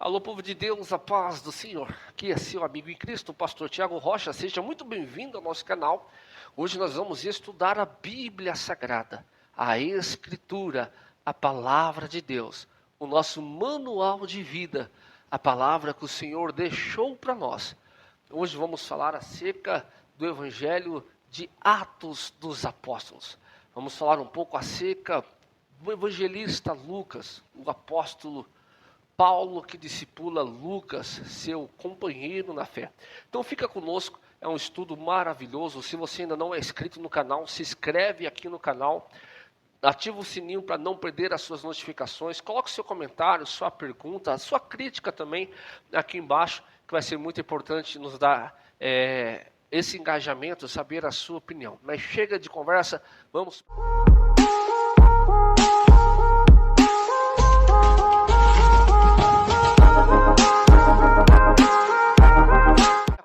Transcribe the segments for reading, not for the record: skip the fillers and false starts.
Alô, povo de Deus, a paz do Senhor. Aqui é seu amigo em Cristo, o pastor Tiago Rocha. Seja muito bem-vindo ao nosso canal. Hoje nós vamos estudar a Bíblia Sagrada, a Escritura, a Palavra de Deus, o nosso manual de vida, a palavra que o Senhor deixou para nós. Hoje vamos falar acerca do Evangelho de Atos dos Apóstolos. Vamos falar um pouco acerca do evangelista Lucas, o apóstolo Paulo que discipula Lucas, seu companheiro na fé. Então fica conosco, é um estudo maravilhoso. Se você ainda não é inscrito no canal, se inscreve aqui no canal, ativa o sininho para não perder as suas notificações, coloque seu comentário, sua pergunta, sua crítica também aqui embaixo, que vai ser muito importante nos dar esse engajamento, saber a sua opinião. Mas chega de conversa, vamos...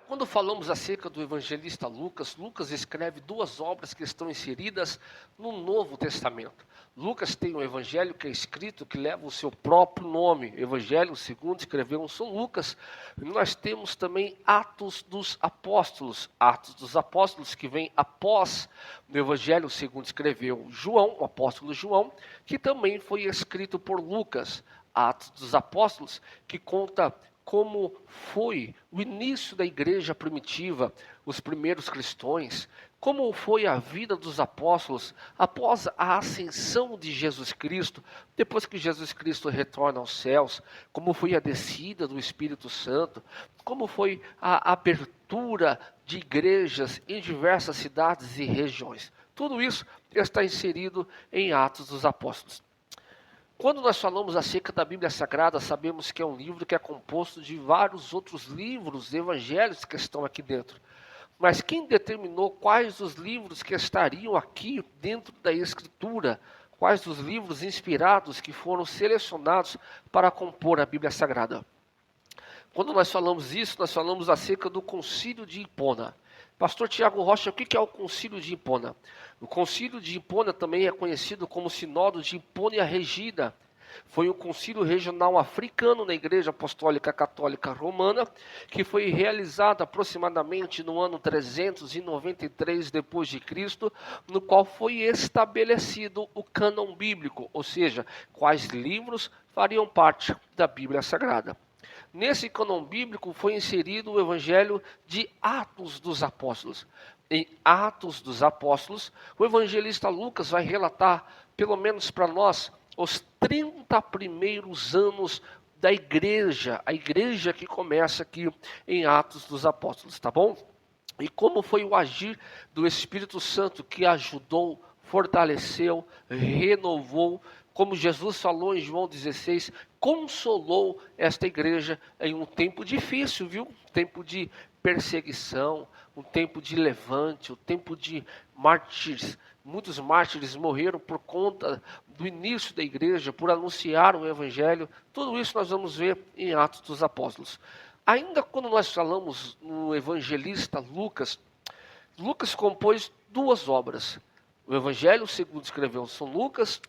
Quando falamos acerca do evangelista Lucas, Lucas escreve duas obras que estão inseridas no Novo Testamento. Lucas tem um evangelho que é escrito, que leva o seu próprio nome. Evangelho segundo escreveu São Lucas. Nós temos também Atos dos Apóstolos. Atos dos Apóstolos que vem após o evangelho segundo escreveu João, o apóstolo João, que também foi escrito por Lucas. Atos dos Apóstolos, que conta como foi o início da igreja primitiva, os primeiros cristãos, como foi a vida dos apóstolos após a ascensão de Jesus Cristo, depois que Jesus Cristo retorna aos céus, como foi a descida do Espírito Santo, como foi a abertura de igrejas em diversas cidades e regiões. Tudo isso está inserido em Atos dos Apóstolos. Quando nós falamos acerca da Bíblia Sagrada, sabemos que é um livro que é composto de vários outros livros, evangelhos que estão aqui dentro. Mas quem determinou quais os livros que estariam aqui dentro da Escritura, quais os livros inspirados que foram selecionados para compor a Bíblia Sagrada? Quando nós falamos isso, nós falamos acerca do Concílio de Hipona. Pastor Tiago Rocha, o que é o Concílio de Hipona? O Concílio de Hipona também é conhecido como Sinódo de Hipônia Regida. Foi um concílio regional africano na Igreja Apostólica Católica Romana, que foi realizado aproximadamente no ano 393 d.C., no qual foi estabelecido o cânon bíblico, ou seja, quais livros fariam parte da Bíblia Sagrada. Nesse cânon bíblico foi inserido o Evangelho de Atos dos Apóstolos. Em Atos dos Apóstolos, o evangelista Lucas vai relatar, pelo menos para nós, os 30 primeiros anos da igreja, a igreja que começa aqui em Atos dos Apóstolos, tá bom? E como foi o agir do Espírito Santo que ajudou, fortaleceu, renovou, como Jesus falou em João 16, consolou esta igreja em um tempo difícil, viu? Um tempo de perseguição, um tempo de levante, um tempo de mártires. Muitos mártires morreram por conta do início da igreja, por anunciar o evangelho. Tudo isso nós vamos ver em Atos dos Apóstolos. Ainda quando nós falamos no evangelista Lucas, Lucas compôs duas obras. O Evangelho segundo escreveu São Lucas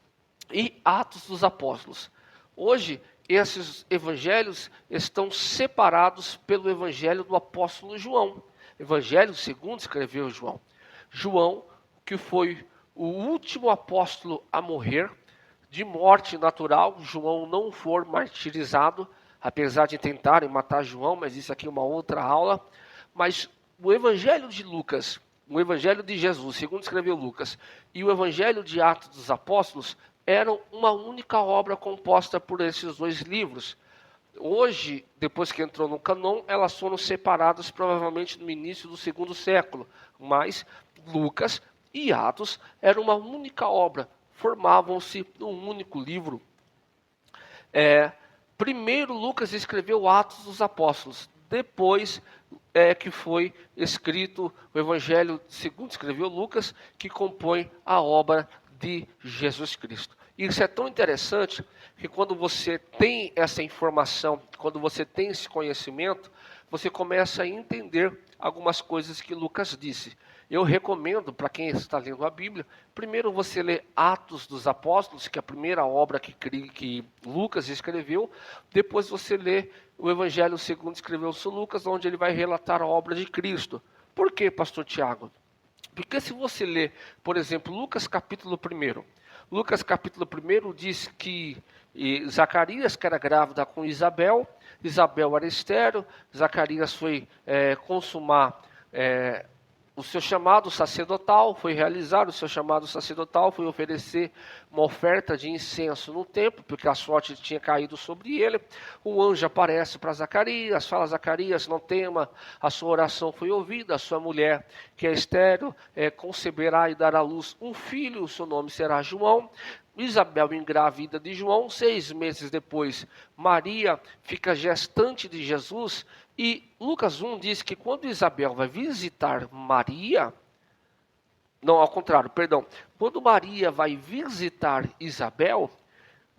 e Atos dos Apóstolos. Hoje, esses evangelhos estão separados pelo evangelho do apóstolo João. Evangelho segundo escreveu João. João, que foi o último apóstolo a morrer, de morte natural. João não foi martirizado, apesar de tentarem matar João, mas isso aqui é uma outra aula. Mas o evangelho de Lucas, o evangelho de Jesus, segundo escreveu Lucas, e o evangelho de Atos dos Apóstolos, eram uma única obra composta por esses dois livros. Hoje, depois que entrou no cânon, elas foram separadas provavelmente no início do segundo século. Mas Lucas e Atos eram uma única obra, formavam-se num único livro. Primeiro Lucas escreveu Atos dos Apóstolos, depois que foi escrito o Evangelho segundo escreveu Lucas, que compõe a obra de Jesus Cristo. Isso é tão interessante que quando você tem essa informação, quando você tem esse conhecimento, você começa a entender algumas coisas que Lucas disse. Eu recomendo para quem está lendo a Bíblia, primeiro você lê Atos dos Apóstolos, que é a primeira obra que Lucas escreveu, depois você lê o Evangelho segundo escreveu São Lucas, onde ele vai relatar a obra de Cristo. Por quê, pastor Tiago? Porque se você ler, por exemplo, Lucas capítulo 1, Lucas capítulo 1 diz que Zacarias, que era grávida com Isabel, Isabel era estéril, Zacarias foi consumar o seu chamado sacerdotal, foi realizar o seu chamado sacerdotal, foi oferecer uma oferta de incenso no templo, porque a sorte tinha caído sobre ele. O anjo aparece para Zacarias, fala: Zacarias, não tema, a sua oração foi ouvida, a sua mulher, que é estéril, conceberá e dará à luz um filho, o seu nome será João. Isabel engravida de João, 6 meses depois, Maria fica gestante de Jesus, e Lucas 1 diz que quando Isabel vai visitar Maria, não, ao contrário, perdão, quando Maria vai visitar Isabel,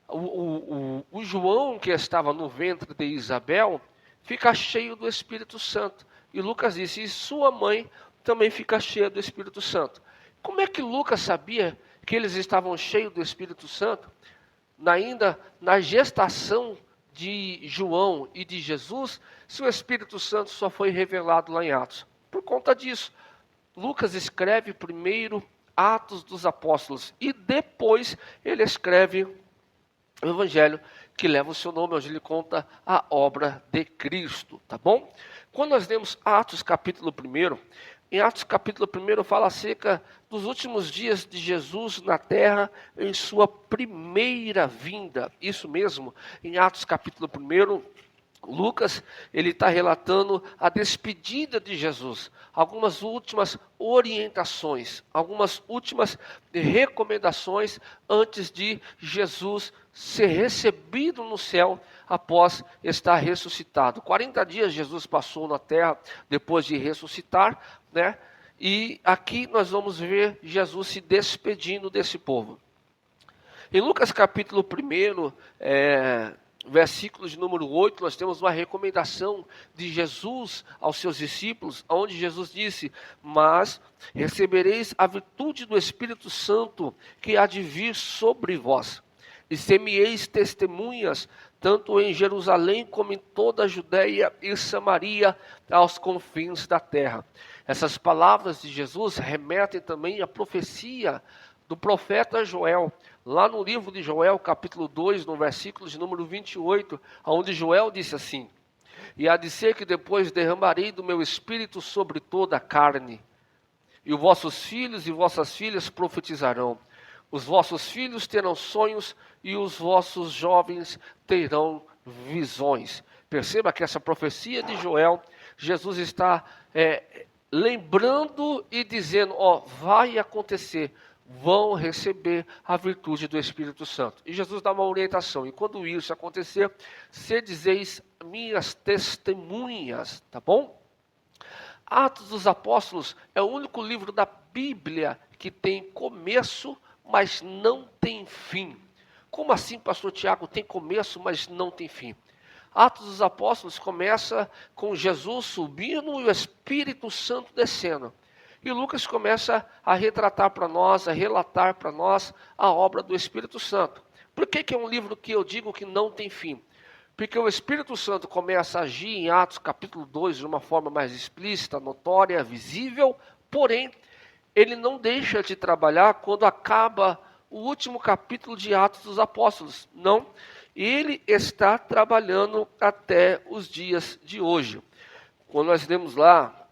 o João que estava no ventre de Isabel fica cheio do Espírito Santo, e Lucas diz, e sua mãe também fica cheia do Espírito Santo. Como é que Lucas sabia que eles estavam cheios do Espírito Santo? Ainda na gestação de João e de Jesus, se o Espírito Santo só foi revelado lá em Atos. Por conta disso, Lucas escreve primeiro Atos dos Apóstolos e depois ele escreve o Evangelho que leva o seu nome, onde ele conta a obra de Cristo, tá bom? Quando nós lemos Atos capítulo 1, em Atos capítulo 1 fala acerca dos últimos dias de Jesus na terra em sua primeira vinda. Isso mesmo, em Atos capítulo 1, Lucas, ele está relatando a despedida de Jesus, algumas últimas orientações, algumas últimas recomendações antes de Jesus ser recebido no céu após estar ressuscitado. 40 dias Jesus passou na terra depois de ressuscitar, né? E aqui nós vamos ver Jesus se despedindo desse povo. Em Lucas capítulo 1, versículo de número 8, nós temos uma recomendação de Jesus aos seus discípulos, onde Jesus disse: mas recebereis a virtude do Espírito Santo que há de vir sobre vós, e ser-me-eis testemunhas, tanto em Jerusalém como em toda a Judéia e Samaria, aos confins da terra. Essas palavras de Jesus remetem também à profecia do profeta Joel, lá no livro de Joel, capítulo 2, no versículo de número 28, onde Joel disse assim: e há de ser que depois derramarei do meu espírito sobre toda a carne, e os vossos filhos e vossas filhas profetizarão, os vossos filhos terão sonhos, e os vossos jovens terão visões. Perceba que essa profecia de Joel, Jesus está lembrando e dizendo: vai acontecer, vão receber a virtude do Espírito Santo. E Jesus dá uma orientação: e quando isso acontecer, sedeis minhas testemunhas, tá bom? Atos dos Apóstolos é o único livro da Bíblia que tem começo, mas não tem fim. Como assim, pastor Tiago, tem começo, mas não tem fim? Atos dos Apóstolos começa com Jesus subindo e o Espírito Santo descendo. E Lucas começa a retratar para nós, a relatar para nós a obra do Espírito Santo. Por que é um livro que eu digo que não tem fim? Porque o Espírito Santo começa a agir em Atos capítulo 2 de uma forma mais explícita, notória, visível, porém, ele não deixa de trabalhar quando acaba o último capítulo de Atos dos Apóstolos. Não, ele está trabalhando até os dias de hoje. Quando nós lemos lá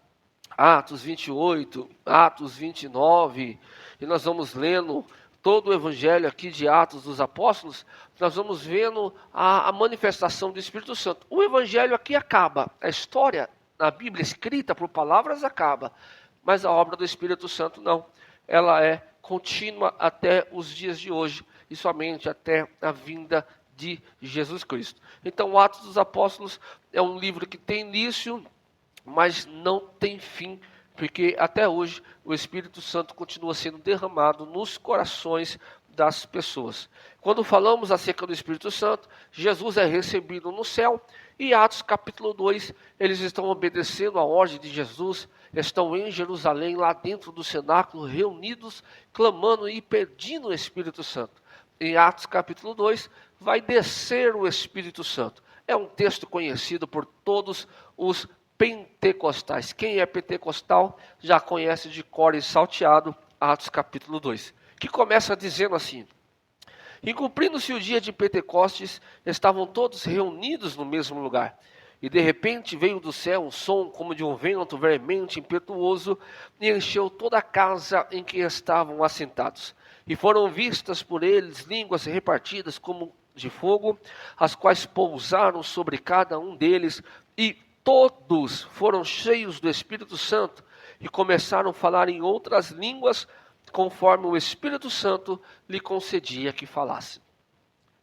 Atos 28, Atos 29, e nós vamos lendo todo o evangelho aqui de Atos dos Apóstolos, nós vamos vendo a manifestação do Espírito Santo. O evangelho aqui acaba, a história na Bíblia escrita por palavras acaba, mas a obra do Espírito Santo não. Ela é contínua até os dias de hoje, e somente até a vinda de Jesus Cristo. Então, Atos dos Apóstolos é um livro que tem início, mas não tem fim, porque até hoje o Espírito Santo continua sendo derramado nos corações das pessoas. Quando falamos acerca do Espírito Santo, Jesus é recebido no céu, E Atos capítulo 2, eles estão obedecendo a ordem de Jesus, estão em Jerusalém, lá dentro do cenáculo, reunidos, clamando e pedindo o Espírito Santo. Em Atos capítulo 2, vai descer o Espírito Santo. É um texto conhecido por todos os pentecostais. Quem é pentecostal já conhece de cor e salteado Atos capítulo 2, que começa dizendo assim: e cumprindo-se o dia de Pentecostes, estavam todos reunidos no mesmo lugar. E de repente veio do céu um som como de um vento veemente impetuoso e encheu toda a casa em que estavam assentados. E foram vistas por eles línguas repartidas como de fogo, as quais pousaram sobre cada um deles, e todos foram cheios do Espírito Santo e começaram a falar em outras línguas, conforme o Espírito Santo lhe concedia que falasse.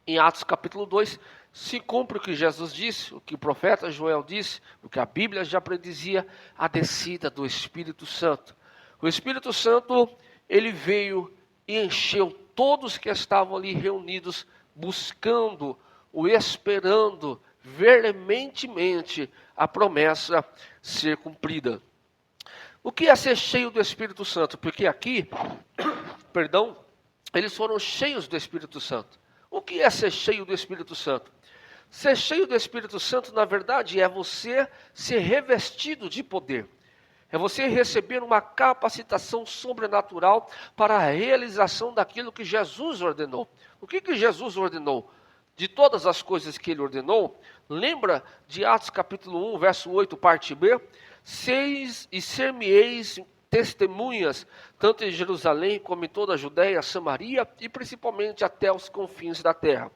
Em Atos capítulo 2, se cumpre o que Jesus disse, o que o profeta Joel disse, o que a Bíblia já predizia, a descida do Espírito Santo. O Espírito Santo, ele veio e encheu todos que estavam ali reunidos, buscando, o esperando veementemente a promessa ser cumprida. O que é ser cheio do Espírito Santo? Porque aqui, perdão, eles foram cheios do Espírito Santo. O que é ser cheio do Espírito Santo? Ser cheio do Espírito Santo, na verdade, é você ser revestido de poder. É você receber uma capacitação sobrenatural para a realização daquilo que Jesus ordenou. O que Jesus ordenou? De todas as coisas que ele ordenou, lembra de Atos capítulo 1, verso 8, parte B? Ser-me-eis testemunhas, tanto em Jerusalém como em toda a Judéia, Samaria e principalmente até os confins da terra.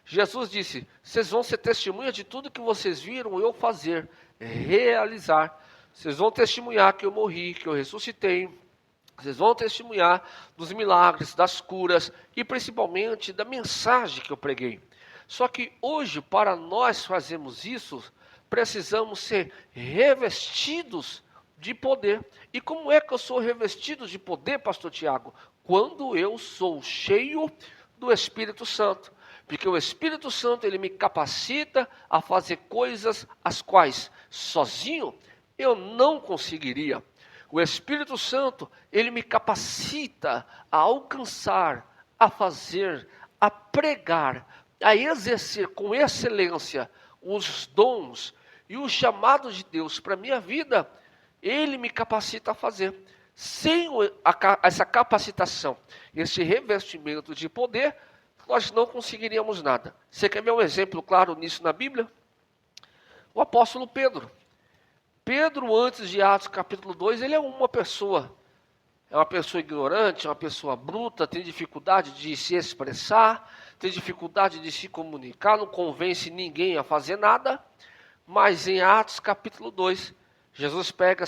Jesus disse: vocês vão ser testemunhas de tudo que vocês viram eu fazer, realizar. Vocês vão testemunhar que eu morri, que eu ressuscitei. Vocês vão testemunhar dos milagres, das curas e principalmente da mensagem que eu preguei. Só que hoje, para nós fazermos isso, precisamos ser revestidos de poder. E como é que eu sou revestido de poder, pastor Tiago? Quando eu sou cheio do Espírito Santo. Porque o Espírito Santo, ele me capacita a fazer coisas as quais sozinho eu não conseguiria. O Espírito Santo, ele me capacita a alcançar, a fazer, a pregar, a exercer com excelência os dons e os chamados de Deus para a minha vida. Ele me capacita a fazer. Sem essa capacitação, esse revestimento de poder, nós não conseguiríamos nada. Você quer ver um exemplo claro nisso na Bíblia? O apóstolo Pedro. Pedro, antes de Atos capítulo 2, ele é uma pessoa ignorante, é uma pessoa bruta, tem dificuldade de se expressar, tem dificuldade de se comunicar, não convence ninguém a fazer nada. Mas em Atos capítulo 2, Jesus pega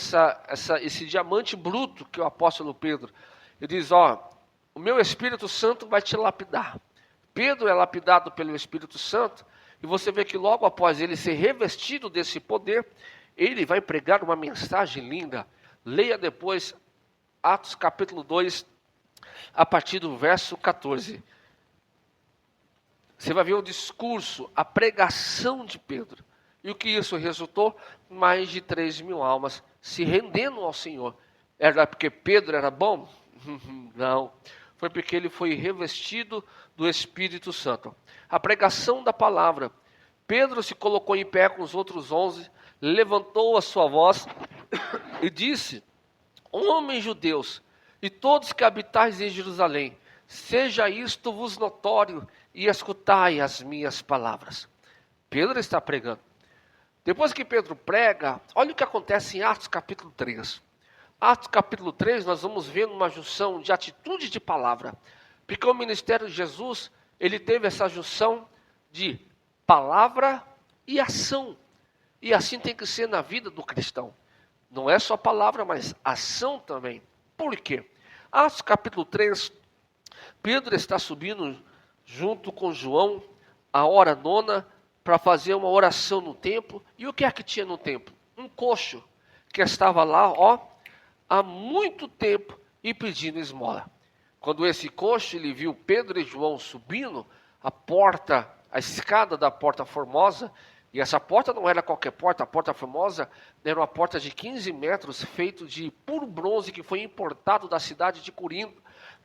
esse diamante bruto que é o apóstolo Pedro e diz: o meu Espírito Santo vai te lapidar. Pedro é lapidado pelo Espírito Santo, e você vê que logo após ele ser revestido desse poder, ele vai pregar uma mensagem linda. Leia depois Atos capítulo 2, a partir do verso 14. Você vai ver o discurso, a pregação de Pedro. E o que isso resultou? Mais de 3.000 almas se rendendo ao Senhor. Era porque Pedro era bom? Não. Foi porque ele foi revestido do Espírito Santo. A pregação da palavra. Pedro se colocou em pé com os outros 11, levantou a sua voz e disse: homens judeus, e todos que habitais em Jerusalém, seja isto vos notório, e escutai as minhas palavras. Pedro está pregando. Depois que Pedro prega, olha o que acontece em Atos capítulo 3. Atos capítulo 3, nós vamos ver uma junção de atitude de palavra. Porque o ministério de Jesus, ele teve essa junção de palavra e ação. E assim tem que ser na vida do cristão. Não é só palavra, mas ação também. Por quê? Atos capítulo 3, Pedro está subindo junto com João, a hora nona, para fazer uma oração no templo. E o que é que tinha no templo? Um coxo que estava lá, há muito tempo e pedindo esmola. Quando esse coxo, ele viu Pedro e João subindo a escada da porta formosa, E essa porta não era qualquer porta, a porta famosa era uma porta de 15 metros, feito de puro bronze, que foi importado da cidade de Corinto.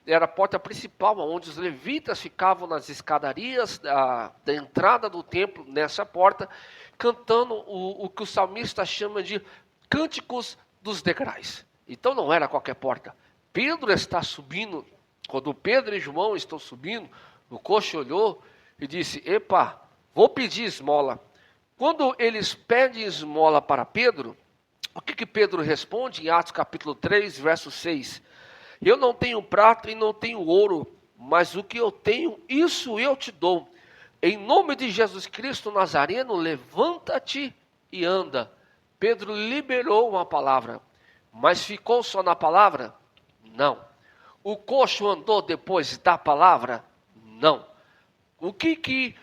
Era a porta principal, onde os levitas ficavam nas escadarias da entrada do templo, nessa porta, cantando o que o salmista chama de cânticos dos degraus. Então não era qualquer porta. Pedro está subindo, quando Pedro e João estão subindo, o coxo olhou e disse: epa, vou pedir esmola. Quando eles pedem esmola para Pedro, o que Pedro responde em Atos capítulo 3, verso 6? Eu não tenho prata e não tenho ouro, mas o que eu tenho, isso eu te dou. Em nome de Jesus Cristo Nazareno, levanta-te e anda. Pedro liberou uma palavra, mas ficou só na palavra? Não. O coxo andou depois da palavra? Não. O que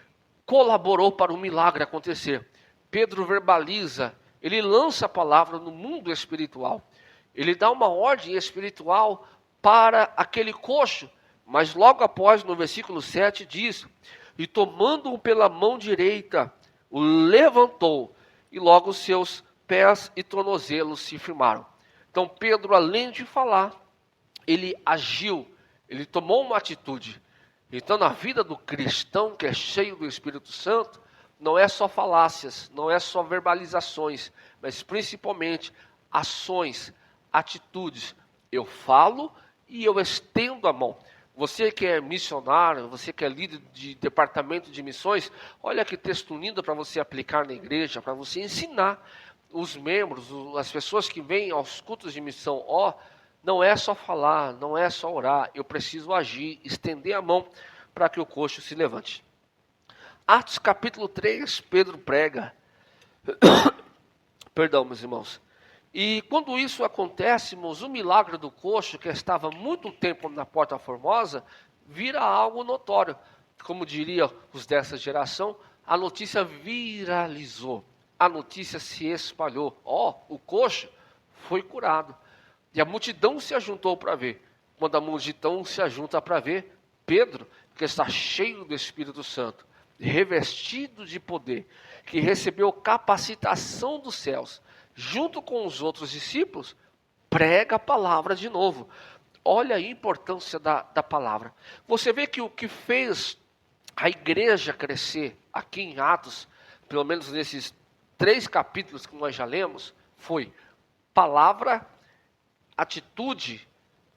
colaborou para o milagre acontecer? Pedro verbaliza, ele lança a palavra no mundo espiritual. Ele dá uma ordem espiritual para aquele coxo, mas logo após, no versículo 7, diz: e tomando-o pela mão direita, o levantou, e logo os seus pés e tornozelos se firmaram. Então Pedro, além de falar, ele agiu, ele tomou uma atitude. Então, na vida do cristão que é cheio do Espírito Santo, não é só falácias, não é só verbalizações, mas principalmente ações, atitudes. Eu falo e eu estendo a mão. Você que é missionário, você que é líder de departamento de missões, olha que texto lindo para você aplicar na igreja, para você ensinar os membros, as pessoas que vêm aos cultos de missão. Não é só falar, não é só orar, eu preciso agir, estender a mão para que o coxo se levante. Atos capítulo 3, Pedro prega. Perdão, meus irmãos. E quando isso acontece, irmãos, o milagre do coxo, que estava muito tempo na porta formosa, vira algo notório. Como diria os dessa geração, a notícia viralizou. A notícia se espalhou. O coxo foi curado. E a multidão se ajuntou para ver. Quando a multidão se ajunta para ver, Pedro, que está cheio do Espírito Santo, revestido de poder, que recebeu capacitação dos céus, junto com os outros discípulos, prega a palavra de novo. Olha a importância da palavra. Você vê que o que fez a igreja crescer aqui em Atos, pelo menos nesses 3 capítulos que nós já lemos, foi palavra, atitude,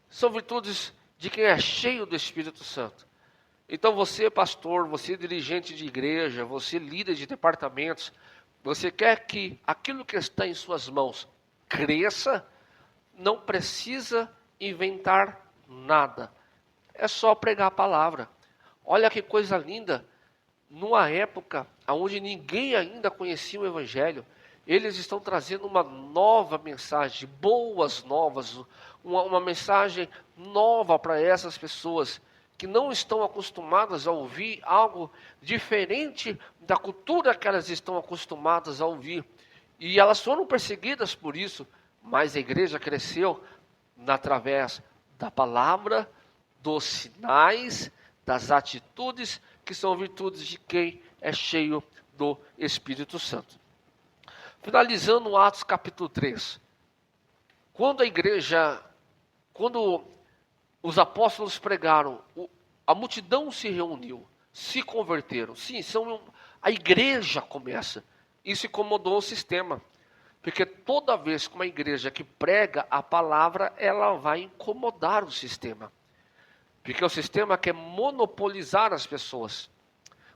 são virtudes de quem é cheio do Espírito Santo. Então você, pastor, você dirigente de igreja, você líder de departamentos, você quer que aquilo que está em suas mãos cresça, não precisa inventar nada. É só pregar a palavra. Olha que coisa linda. Numa época onde ninguém ainda conhecia o Evangelho, eles estão trazendo uma nova mensagem, boas novas, uma mensagem nova para essas pessoas que não estão acostumadas a ouvir algo diferente da cultura que elas estão acostumadas a ouvir. E elas foram perseguidas por isso, mas a igreja cresceu através da palavra, dos sinais, das atitudes, que são virtudes de quem é cheio do Espírito Santo. Finalizando Atos capítulo 3. Quando os apóstolos pregaram, a multidão se reuniu, se converteram. Sim, a igreja começa. Isso incomodou o sistema. Porque toda vez que uma igreja que prega a palavra, ela vai incomodar o sistema. Porque o sistema quer monopolizar as pessoas.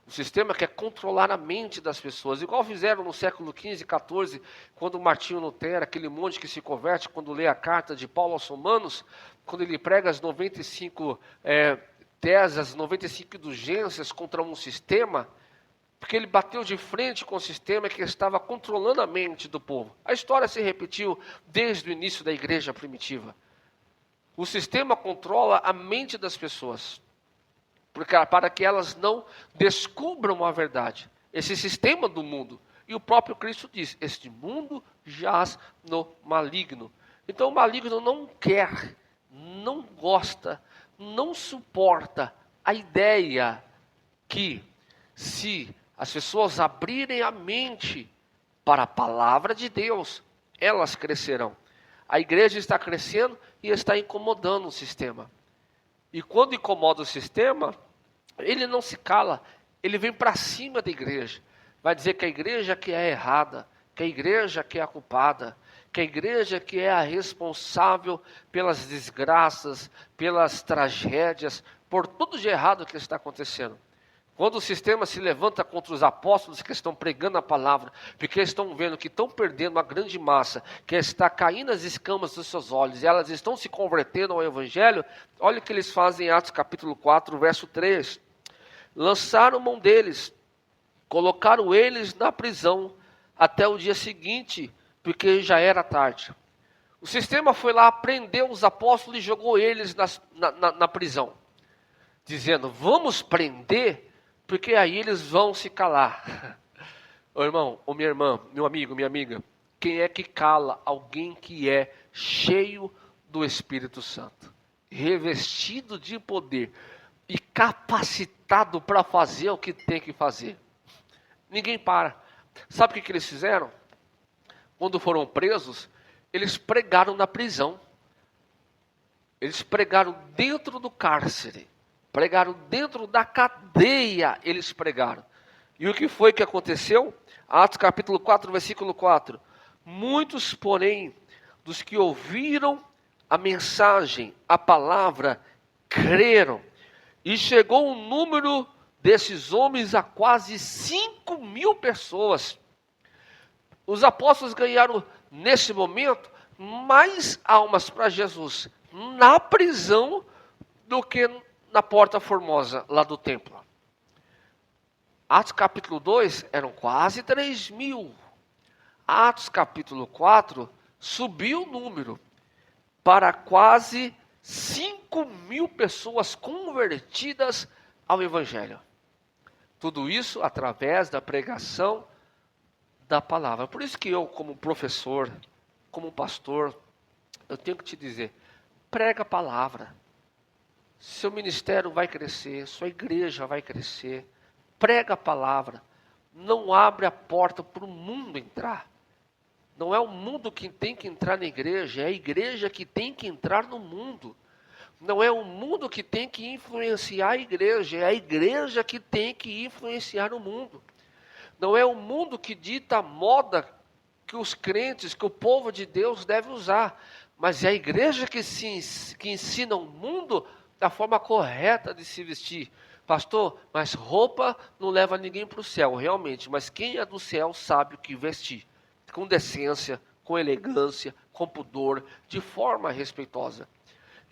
O sistema quer controlar a mente das pessoas. Igual fizeram no século XV e XIV, quando Martinho Lutero, aquele monte que se converte, quando lê a carta de Paulo aos Romanos, quando ele prega as 95 teses, as 95 indulgências contra um sistema, porque ele bateu de frente com o sistema que estava controlando a mente do povo. A história se repetiu desde o início da igreja primitiva. O sistema controla a mente das pessoas, para que elas não descubram a verdade. Esse sistema do mundo. E o próprio Cristo diz, este mundo jaz no maligno. Então o maligno não quer, não gosta, não suporta a ideia que se as pessoas abrirem a mente para a palavra de Deus, elas crescerão. A igreja está crescendo e está incomodando o sistema. E quando incomoda o sistema, ele não se cala, ele vem para cima da igreja. Vai dizer que a igreja que é errada, que a igreja que é a culpada, que a igreja que é a responsável pelas desgraças, pelas tragédias, por tudo de errado que está acontecendo. Quando o sistema se levanta contra os apóstolos que estão pregando a palavra, porque estão vendo que estão perdendo uma grande massa, que está caindo as escamas dos seus olhos, e elas estão se convertendo ao evangelho, olha o que eles fazem em Atos capítulo 4, verso 3. Lançaram mão deles, colocaram eles na prisão até o dia seguinte, porque já era tarde. O sistema foi lá, prendeu os apóstolos e jogou eles na prisão, dizendo, vamos prender, porque aí eles vão se calar. Ô irmão, ô minha irmã, meu amigo, minha amiga, quem é que cala alguém que é cheio do Espírito Santo, revestido de poder e capacitado para fazer o que tem que fazer? Ninguém para. Sabe o que eles fizeram? Quando foram presos, eles pregaram na prisão. Eles pregaram dentro do cárcere. Pregaram dentro da cadeia, eles pregaram. E o que foi que aconteceu? Atos capítulo 4, versículo 4. Muitos, porém, dos que ouviram a mensagem, a palavra, creram. E chegou o número desses homens a quase 5.000 pessoas. Os apóstolos ganharam, nesse momento, mais almas para Jesus na prisão do que na Porta Formosa, lá do templo. Atos capítulo 2 eram quase 3.000. Atos capítulo 4 subiu o número para quase 5.000 pessoas convertidas ao Evangelho. Tudo isso através da pregação da palavra. Por isso que eu, como professor, como pastor, eu tenho que te dizer, prega a palavra. Seu ministério vai crescer, sua igreja vai crescer. Prega a palavra. Não abre a porta para o mundo entrar. Não é o mundo que tem que entrar na igreja, é a igreja que tem que entrar no mundo. Não é o mundo que tem que influenciar a igreja, é a igreja que tem que influenciar o mundo. Não é o mundo que dita a moda que os crentes, que o povo de Deus deve usar, mas é a igreja que ensina o mundo da forma correta de se vestir. Pastor, mas roupa não leva ninguém para o céu, realmente, mas quem é do céu sabe o que vestir, com decência, com elegância, com pudor, de forma respeitosa.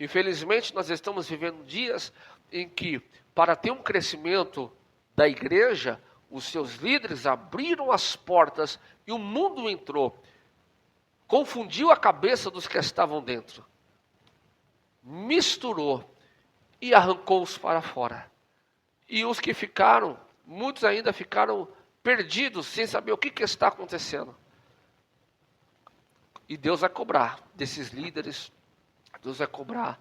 Infelizmente, nós estamos vivendo dias em que, para ter um crescimento da igreja, os seus líderes abriram as portas e o mundo entrou. Confundiu a cabeça dos que estavam dentro. Misturou e arrancou-os para fora. E os que ficaram, muitos ainda ficaram perdidos, sem saber o que está acontecendo. E Deus vai cobrar desses líderes, Deus vai cobrar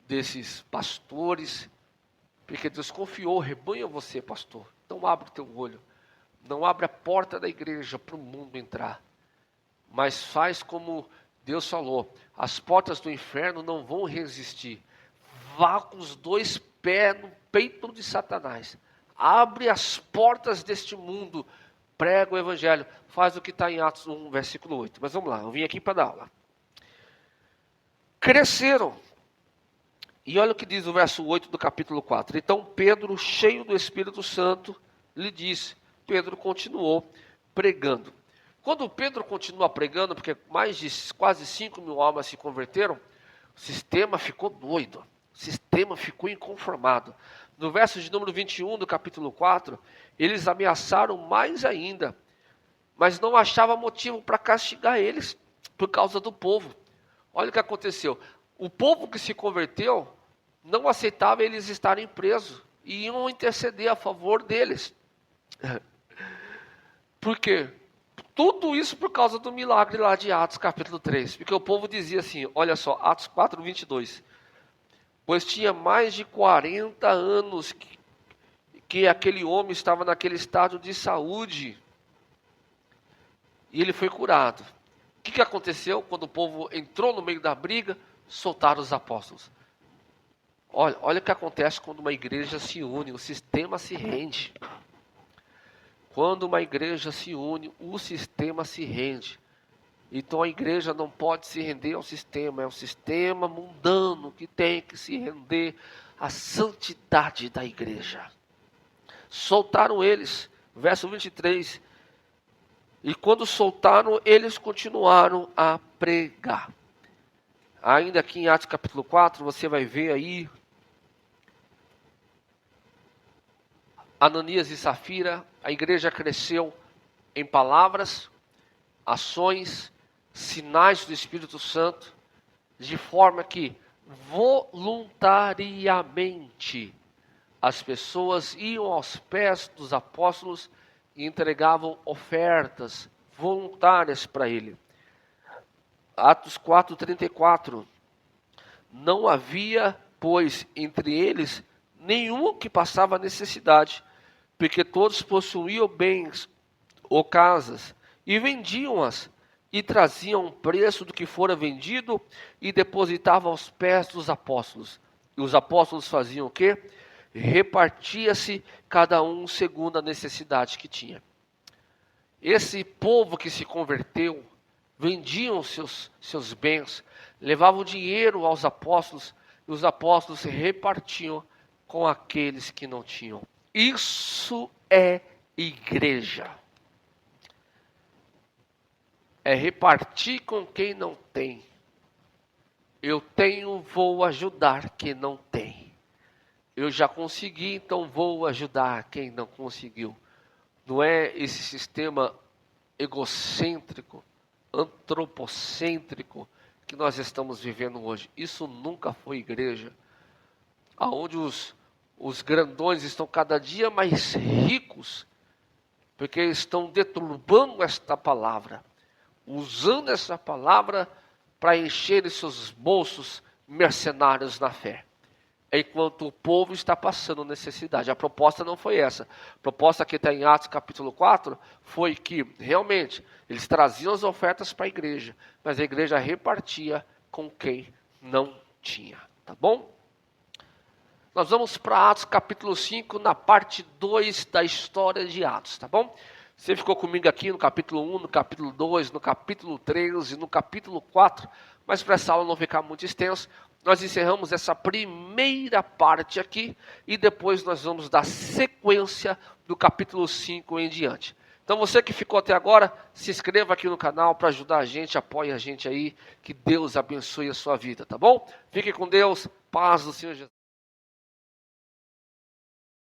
desses pastores, porque Deus confiou o rebanho a você, pastor. Não abre o teu olho, não abre a porta da igreja para o mundo entrar, mas faz como Deus falou, as portas do inferno não vão resistir. Vá com os dois pés no peito de Satanás, abre as portas deste mundo, prega o evangelho, faz o que está em Atos 1, versículo 8. Mas vamos lá, eu vim aqui para dar aula. Cresceram. E olha o que diz o verso 8 do capítulo 4. Então Pedro, cheio do Espírito Santo, lhe disse. Pedro continuou pregando. Quando Pedro continua pregando, porque mais de quase 5.000 almas se converteram, o sistema ficou doido. O sistema ficou inconformado. No verso de número 21 do capítulo 4, eles ameaçaram mais ainda, mas não achava motivo para castigar eles por causa do povo. Olha o que aconteceu. O povo que se converteu não aceitava eles estarem presos e iam interceder a favor deles. Por quê? Tudo isso por causa do milagre lá de Atos capítulo 3. Porque o povo dizia assim, olha só, Atos 4, 22. Pois tinha mais de 40 anos que aquele homem estava naquele estado de saúde. E ele foi curado. O que aconteceu quando o povo entrou no meio da briga? Soltaram os apóstolos. Olha o que acontece quando uma igreja se une, o sistema se rende. Quando uma igreja se une, o sistema se rende. Então a igreja não pode se render ao sistema, é o sistema mundano que tem que se render à santidade da igreja. Soltaram eles, verso 23. E quando soltaram, eles continuaram a pregar. Ainda aqui em Atos capítulo 4, você vai ver aí Ananias e Safira, a igreja cresceu em palavras, ações, sinais do Espírito Santo, de forma que voluntariamente as pessoas iam aos pés dos apóstolos e entregavam ofertas voluntárias para ele. Atos 4:34. Não havia, pois, entre eles nenhum que passava necessidade, porque todos possuíam bens ou casas, e vendiam-as, e traziam o preço do que fora vendido, e depositavam aos pés dos apóstolos. E os apóstolos faziam o quê? Repartia-se cada um segundo a necessidade que tinha. Esse povo que se converteu, vendiam seus bens, levavam dinheiro aos apóstolos, e os apóstolos se repartiam com aqueles que não tinham. Isso é igreja. É repartir com quem não tem. Eu tenho, vou ajudar quem não tem. Eu já consegui, então vou ajudar quem não conseguiu. Não é esse sistema egocêntrico, antropocêntrico que nós estamos vivendo hoje. Isso nunca foi igreja. Onde os grandões estão cada dia mais ricos, porque estão deturbando esta palavra, usando essa palavra para encher seus bolsos mercenários na fé. Enquanto o povo está passando necessidade. A proposta não foi essa. A proposta que está em Atos capítulo 4 foi que, realmente, eles traziam as ofertas para a igreja, mas a igreja repartia com quem não tinha. Tá bom? Nós vamos para Atos capítulo 5, na parte 2 da história de Atos, tá bom? Você ficou comigo aqui no capítulo 1, no capítulo 2, no capítulo 3 e no capítulo 4, mas para essa aula não ficar muito extenso, nós encerramos essa primeira parte aqui e depois nós vamos dar sequência do capítulo 5 em diante. Então você que ficou até agora, se inscreva aqui no canal para ajudar a gente, apoie a gente aí, que Deus abençoe a sua vida, tá bom? Fique com Deus, paz do Senhor Jesus.